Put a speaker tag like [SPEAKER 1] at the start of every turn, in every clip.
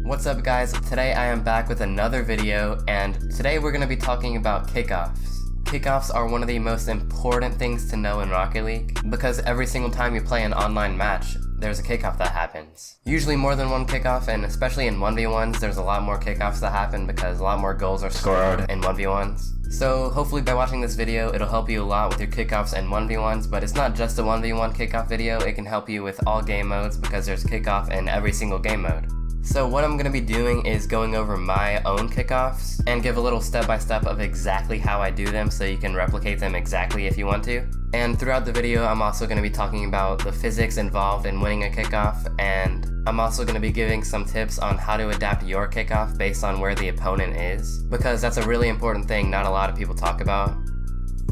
[SPEAKER 1] What's up guys, today I am back with another video, and today we're going to be talking about kickoffs. Kickoffs are one of the most important things to know in Rocket League, because every single time you play an online match, there's a kickoff that happens. Usually more than one kickoff, and especially in 1v1s, there's a lot more kickoffs that happen because a lot more goals are scored in 1v1s. So hopefully by watching this video, it'll help you a lot with your kickoffs and 1v1s, but it's not just a 1v1 kickoff video, it can help you with all game modes because there's kickoff in every single game mode. So what I'm going to be doing is going over my own kickoffs and give a little step-by-step of exactly how I do them so you can replicate them exactly if you want to. And throughout the video I'm also going to be talking about the physics involved in winning a kickoff, and I'm also going to be giving some tips on how to adapt your kickoff based on where the opponent is, because that's a really important thing not a lot of people talk about.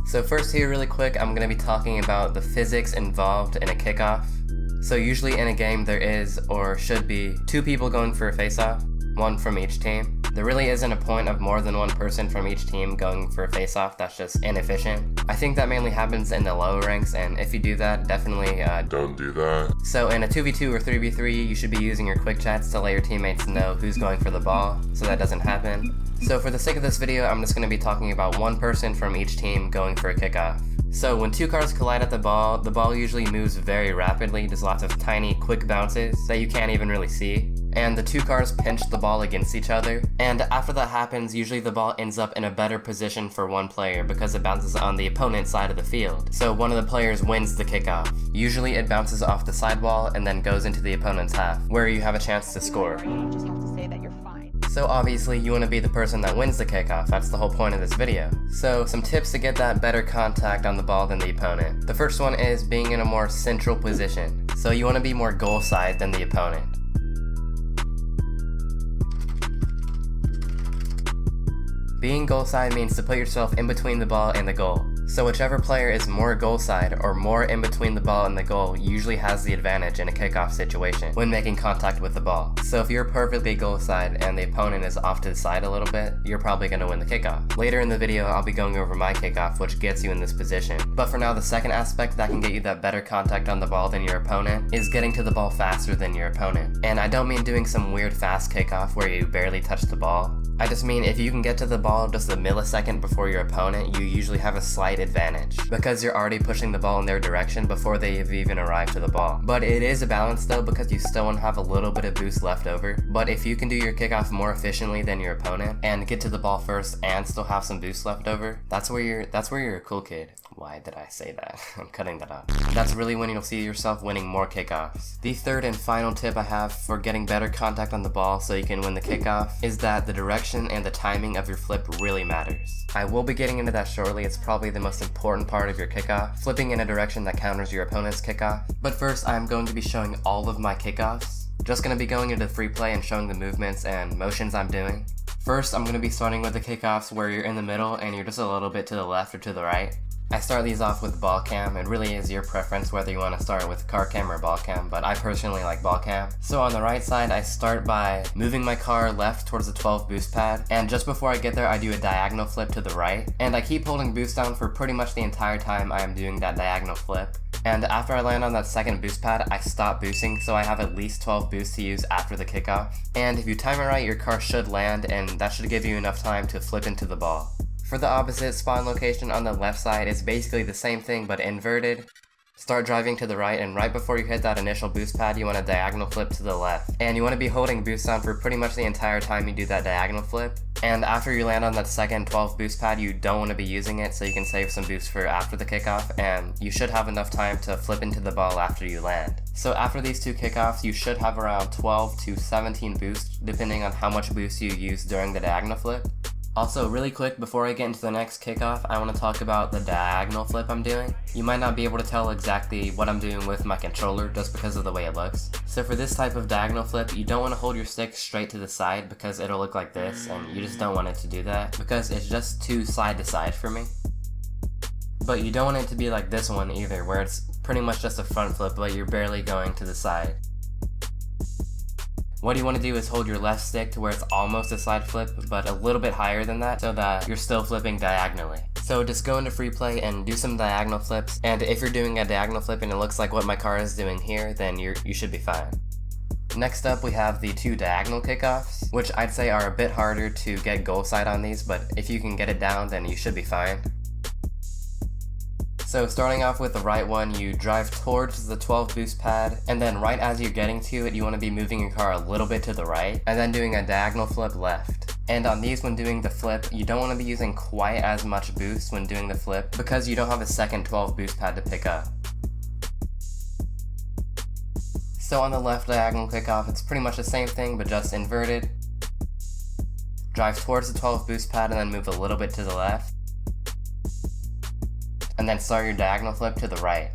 [SPEAKER 1] So first here really quick, I'm going to be talking about the physics involved in a kickoff. So usually in a game there is, or should be, 2 people going for a face-off, 1 from each team. There really isn't a point of more than 1 person from each team going for a face-off, that's just inefficient. I think that mainly happens in the lower ranks, and if you do that, definitely
[SPEAKER 2] don't do that.
[SPEAKER 1] So in a 2v2 or 3v3, you should be using your quick chats to let your teammates know who's going for the ball, so that doesn't happen. So for the sake of this video, I'm just going to be talking about 1 person from each team going for a kickoff. So when 2 cars collide at the ball usually moves very rapidly, there's lots of tiny quick bounces that you can't even really see. And the 2 cars pinch the ball against each other, and after that happens, usually the ball ends up in a better position for one player because it bounces on the opponent's side of the field. So one of the players wins the kickoff. Usually it bounces off the sidewall and then goes into the opponent's half, where you have a chance to score.
[SPEAKER 3] You just have to say that you're fine.
[SPEAKER 1] So obviously you want to be the person that wins the kickoff, that's the whole point of this video. So some tips to get that better contact on the ball than the opponent. The first one is being in a more central position. So you want to be more goal side than the opponent. Being goal side means to put yourself in between the ball and the goal. So whichever player is more goal side or more in between the ball and the goal usually has the advantage in a kickoff situation when making contact with the ball. So if you're perfectly goal side and the opponent is off to the side a little bit, you're probably going to win the kickoff. Later in the video I'll be going over my kickoff, which gets you in this position. But for now, the second aspect that can get you that better contact on the ball than your opponent is getting to the ball faster than your opponent. And I don't mean doing some weird fast kickoff where you barely touch the ball. I just mean if you can get to the ball just a millisecond before your opponent, you usually have a slight advantage, because you're already pushing the ball in their direction before they have even arrived to the ball. But it is a balance though, because you still want to have a little bit of boost left over. But if you can do your kickoff more efficiently than your opponent and get to the ball first and still have some boost left over, that's where you're a cool kid. Why did I say that? I'm cutting that out. That's really when you'll see yourself winning more kickoffs. The third and final tip I have for getting better contact on the ball so you can win the kickoff is that the direction and the timing of your flip really matters. I will be getting into that shortly. It's probably the most important part of your kickoff, flipping in a direction that counters your opponent's kickoff. But first, I'm going to be showing all of my kickoffs. Just going to be going into free play and showing the movements and motions I'm doing. First, I'm going to be starting with the kickoffs where you're in the middle and you're just a little bit to the left or to the right. I start these off with ball cam. It really is your preference whether you want to start with car cam or ball cam, but I personally like ball cam. So on the right side, I start by moving my car left towards the 12 boost pad, and just before I get there, I do a diagonal flip to the right, and I keep holding boost down for pretty much the entire time I am doing that diagonal flip. And after I land on that second boost pad, I stop boosting so I have at least 12 boosts to use after the kickoff. And if you time it right, your car should land, and that should give you enough time to flip into the ball. For the opposite spawn location on the left side, it's basically the same thing but inverted. Start driving to the right, and right before you hit that initial boost pad, you want to diagonal flip to the left. And you want to be holding boost down for pretty much the entire time you do that diagonal flip. And after you land on that second 12 boost pad, you don't want to be using it, so you can save some boost for after the kickoff, and you should have enough time to flip into the ball after you land. So after these 2 kickoffs, you should have around 12 to 17 boost, depending on how much boost you use during the diagonal flip. Also, really quick, before I get into the next kickoff, I want to talk about the diagonal flip I'm doing. You might not be able to tell exactly what I'm doing with my controller just because of the way it looks. So for this type of diagonal flip, you don't want to hold your stick straight to the side because it'll look like this, and you just don't want it to do that because it's just too side to side for me. But you don't want it to be like this one either, where it's pretty much just a front flip but you're barely going to the side. What you want to do is hold your left stick to where it's almost a side flip, but a little bit higher than that so that you're still flipping diagonally. So just go into free play and do some diagonal flips, and if you're doing a diagonal flip and it looks like what my car is doing here, then you should be fine. Next up, we have the 2 diagonal kickoffs, which I'd say are a bit harder to get goal side on these, but if you can get it down, then you should be fine. So starting off with the right one, you drive towards the 12 boost pad, and then right as you're getting to it, you want to be moving your car a little bit to the right, and then doing a diagonal flip left. And on these, when doing the flip, you don't want to be using quite as much boost when doing the flip, because you don't have a second 12 boost pad to pick up. So on the left diagonal kickoff, it's pretty much the same thing, but just inverted. Drive towards the 12 boost pad and then move a little bit to the left. And then start your diagonal flip to the right.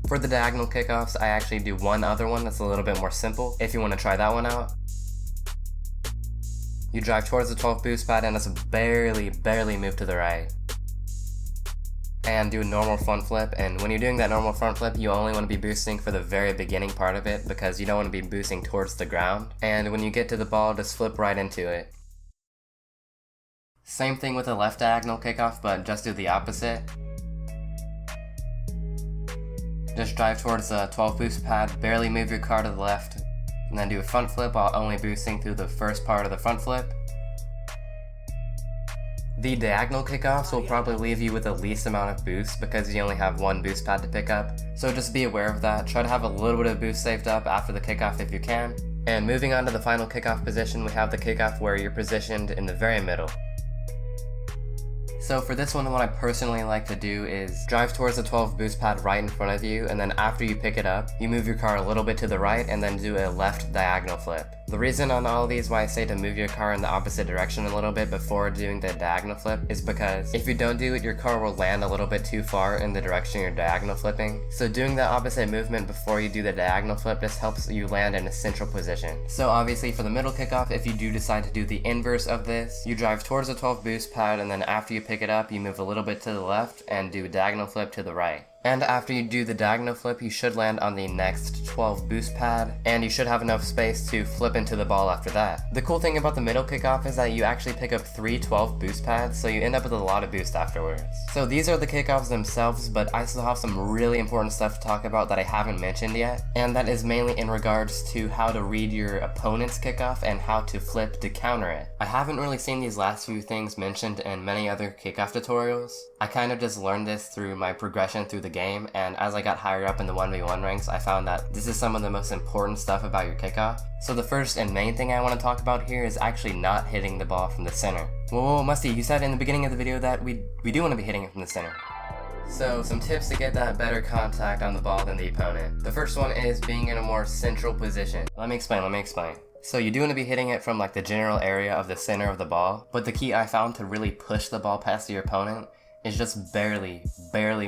[SPEAKER 1] For the diagonal kickoffs, I actually do one other one that's a little bit more simple, if you want to try that one out. You drive towards the 12 boost pad and just barely move to the right. And do a normal front flip, and when you're doing that normal front flip, you only want to be boosting for the very beginning part of it because you don't want to be boosting towards the ground. And when you get to the ball, just flip right into it. Same thing with the left diagonal kickoff, but just do the opposite. Just drive towards the 12 boost pad, barely move your car to the left, and then do a front flip while only boosting through the first part of the front flip. The diagonal kickoffs will probably leave you with the least amount of boost because you only have one boost pad to pick up, so just be aware of that. Try to have a little bit of boost saved up after the kickoff if you can. And moving on to the final kickoff position, we have the kickoff where you're positioned in the very middle. So for this one, what I personally like to do is drive towards the 12 boost pad right in front of you, and then after you pick it up, you move your car a little bit to the right and then do a left diagonal flip. The reason on all of these why I say to move your car in the opposite direction a little bit before doing the diagonal flip is because if you don't do it, your car will land a little bit too far in the direction you're diagonal flipping. So doing the opposite movement before you do the diagonal flip just helps you land in a central position. So obviously for the middle kickoff, if you do decide to do the inverse of this, you drive towards the 12 boost pad, and then after you pick it up, you move a little bit to the left and do a diagonal flip to the right. And after you do the diagonal flip, you should land on the next 12 boost pad, and you should have enough space to flip into the ball after that. The cool thing about the middle kickoff is that you actually pick up 3 12 boost pads, so you end up with a lot of boost afterwards. So these are the kickoffs themselves, but I still have some really important stuff to talk about that I haven't mentioned yet, and that is mainly in regards to how to read your opponent's kickoff and how to flip to counter it. I haven't really seen these last few things mentioned in many other kickoff tutorials. I kind of just learned this through my progression through the game, and as I got higher up in the 1v1 ranks, I found that this is some of the most important stuff about your kickoff. So the first and main thing I want to talk about here is actually not hitting the ball from the center. Whoa, Musty, you said in the beginning of the video that we do want to be hitting it from the center. So some tips to get that better contact on the ball than the opponent. The first one is being in a more central position. Let me explain. So you do want to be hitting it from like the general area of the center of the ball, but the key I found to really push the ball past your opponent is just barely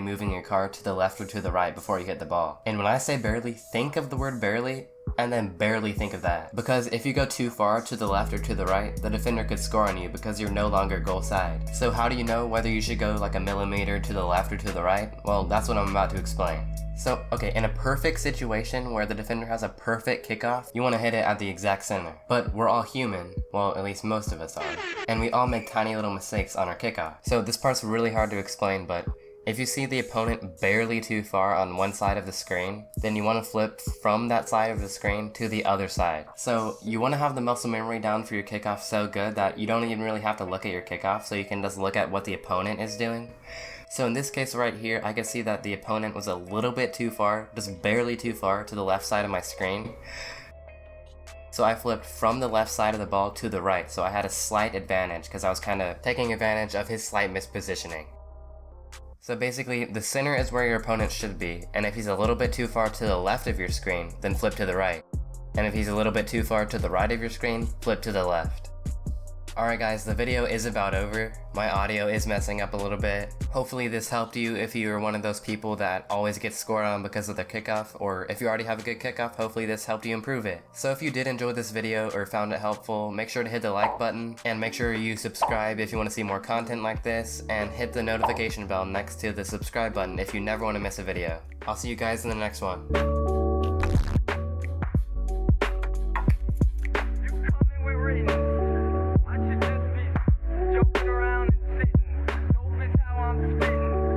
[SPEAKER 1] moving your car to the left or to the right before you hit the ball. And when I say barely, think of the word barely, and then barely think of that. Because if you go too far to the left or to the right, the defender could score on you because you're no longer goal side. So how do you know whether you should go like a millimeter to the left or to the right? Well, that's what I'm about to explain. So, okay, in a perfect situation where the defender has a perfect kickoff, you want to hit it at the exact center. But we're all human, well, at least most of us are, and we all make tiny little mistakes on our kickoff. So this part's really hard to explain, but if you see the opponent barely too far on one side of the screen, then you want to flip from that side of the screen to the other side. So you want to have the muscle memory down for your kickoff so good that you don't even really have to look at your kickoff, so you can just look at what the opponent is doing. So in this case right here, I can see that the opponent was a little bit too far, just barely too far to the left side of my screen. So I flipped from the left side of the ball to the right, so I had a slight advantage because I was kind of taking advantage of his slight mispositioning. So basically, the center is where your opponent should be, and if he's a little bit too far to the left of your screen, then flip to the right. And if he's a little bit too far to the right of your screen, flip to the left. Alright guys, the video is about over. My audio is messing up a little bit. Hopefully this helped you if you are one of those people that always get scored on because of their kickoff, or if you already have a good kickoff, hopefully this helped you improve it. So if you did enjoy this video or found it helpful, make sure to hit the like button, and make sure you subscribe if you want to see more content like this, and hit the notification bell next to the subscribe button if you never want to miss a video. I'll see you guys in the next one.
[SPEAKER 2] Joking around and sitting, dope is how I'm spitting.